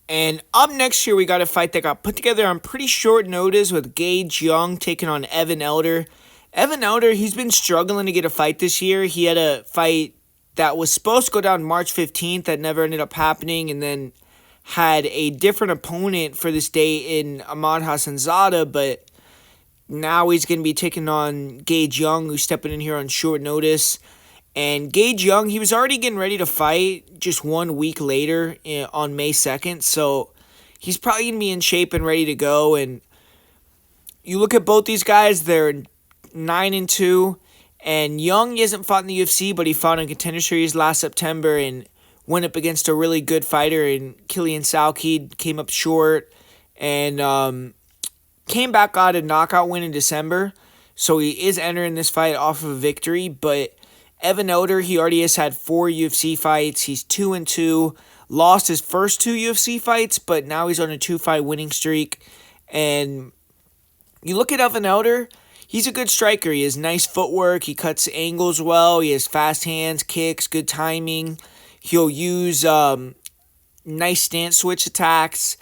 And up next here, we got a fight that got put together on pretty short notice with Gage Young taking on Evan Elder. Evan Elder, he's been struggling to get a fight this year. He had a fight that was supposed to go down March 15th that never ended up happening, and then had a different opponent for this day in Ahmad Hassanzada, but now he's going to be taking on Gage Young, who's stepping in here on short notice. And Gage Young, he was already getting ready to fight just 1 week later on May 2nd. So he's probably going to be in shape and ready to go. And you look at both these guys, they're 9-2. And Young, he hasn't fought in the UFC, but he fought in Contender Series last September and went up against a really good fighter. And Killian Salkeed came up short and came back, got a knockout win in December. So he is entering this fight off of a victory, but Evan Elder, he already has had 4 UFC fights. He's 2-2. Lost his first 2 UFC fights, but now he's on a 2-fight winning streak. And you look at Evan Elder, he's a good striker. He has nice footwork. He cuts angles well. He has fast hands, kicks, good timing. He'll use nice stance switch attacks,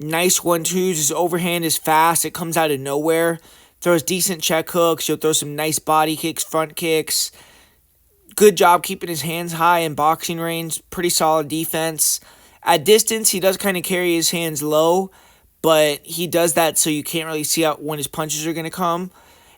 nice 1-2s. His overhand is fast. It comes out of nowhere. Throws decent check hooks. He'll throw some nice body kicks, front kicks. Good job keeping his hands high in boxing range. Pretty solid defense. At distance, he does kind of carry his hands low, but he does that so you can't really see out when his punches are going to come.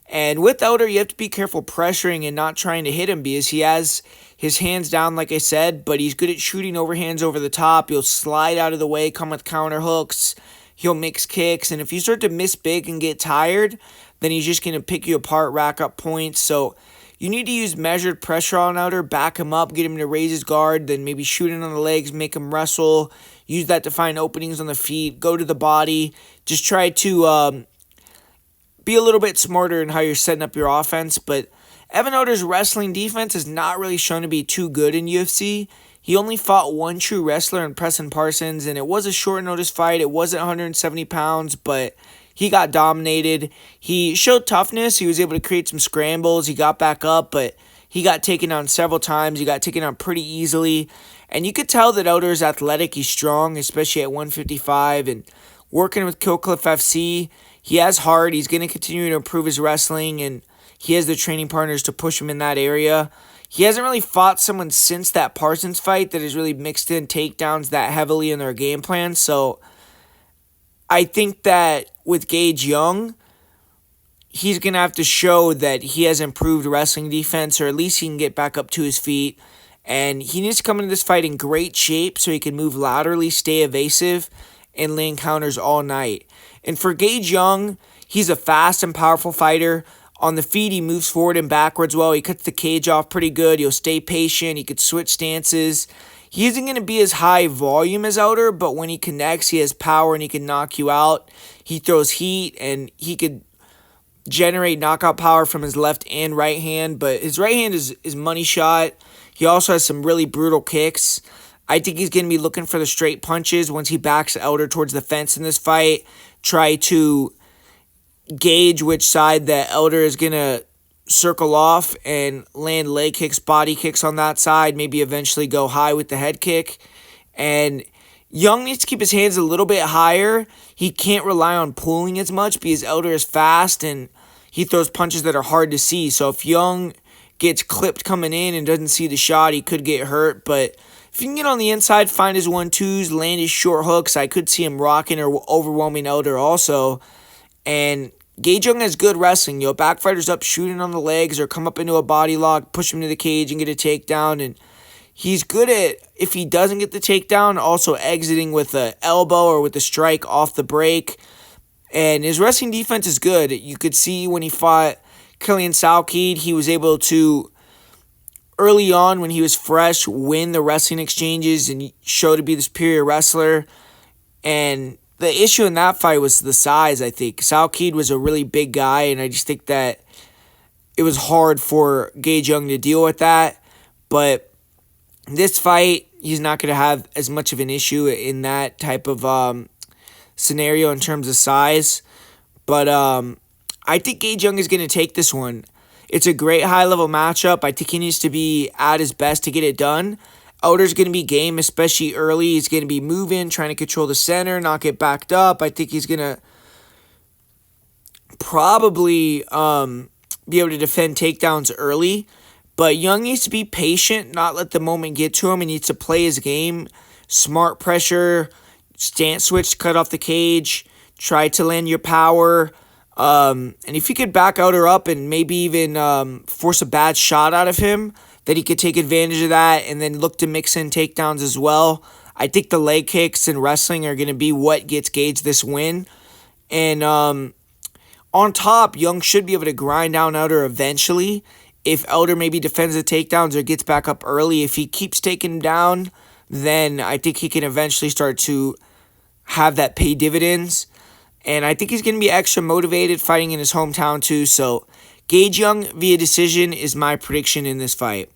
And with Elder, you have to be careful pressuring and not trying to hit him because he has his hands down, like I said, but he's good at shooting overhands over the top. He'll slide out of the way, come with counter hooks. He'll mix kicks. And if you start to miss big and get tired, then he's just going to pick you apart, rack up points. So you need to use measured pressure on Elder, back him up, get him to raise his guard, then maybe shoot it on the legs, make him wrestle. Use that to find openings on the feet, go to the body. Just try to be a little bit smarter in how you're setting up your offense. But Evan Elder's wrestling defense is not really shown to be too good in UFC. He only fought one true wrestler in Preston Parsons, and it was a short notice fight. It wasn't 170 pounds, but he got dominated. He showed toughness. He was able to create some scrambles. He got back up, but he got taken down several times. He got taken down pretty easily. And you could tell that Elder is athletic. He's strong, especially at 155. And working with Killcliff FC, he has heart. He's going to continue to improve his wrestling, and he has the training partners to push him in that area. He hasn't really fought someone since that Parsons fight that has really mixed in takedowns that heavily in their game plan. So I think that with Gage Young, he's going to have to show that he has improved wrestling defense, or at least he can get back up to his feet. And he needs to come into this fight in great shape so he can move laterally, stay evasive, and land counters all night. And for Gage Young, he's a fast and powerful fighter. On the feet, he moves forward and backwards well. He cuts the cage off pretty good. He'll stay patient. He could switch stances. He isn't going to be as high volume as Elder, but when he connects, he has power and he can knock you out. He throws heat and he could generate knockout power from his left and right hand, but his right hand is money shot. He also has some really brutal kicks. I think he's going to be looking for the straight punches once he backs Elder towards the fence in this fight. Try to gauge which side that Elder is going to circle off and land leg kicks, body kicks on that side, maybe eventually go high with the head kick. And Young needs to keep his hands a little bit higher. He can't rely on pulling as much because Elder is fast and he throws punches that are hard to see. So if Young gets clipped coming in and doesn't see the shot, he could get hurt. But if he can get on the inside, find his 1-2s, land his short hooks, I could see him rocking or overwhelming Elder also. And Gage Young has good wrestling. Back fighters up shooting on the legs or come up into a body lock, push him to the cage and get a takedown. And he's good at, if he doesn't get the takedown, also exiting with an elbow or with a strike off the break. And his wrestling defense is good. You could see when he fought Killian Salkeed, he was able to, early on when he was fresh, win the wrestling exchanges and show to be the superior wrestler. And the issue in that fight was the size, I think. Salkeed was a really big guy, and I just think that it was hard for Gage Young to deal with that. But this fight, he's not going to have as much of an issue in that type of scenario in terms of size. But I think Gage Young is going to take this one. It's a great high-level matchup. I think he needs to be at his best to get it done. Elder's going to be game, especially early. He's going to be moving, trying to control the center, not get backed up. I think he's going to probably be able to defend takedowns early. But Young needs to be patient, not let the moment get to him. He needs to play his game. Smart pressure, stance switch, cut off the cage, try to land your power. And if you could back Elder up and maybe even force a bad shot out of him, that he could take advantage of that and then look to mix in takedowns as well. I think the leg kicks and wrestling are going to be what gets Gage this win. And on top, Young should be able to grind down Elder eventually. If Elder maybe defends the takedowns or gets back up early, if he keeps taking him down, then I think he can eventually start to have that pay dividends. And I think he's going to be extra motivated fighting in his hometown too. So Gage Young via decision is my prediction in this fight.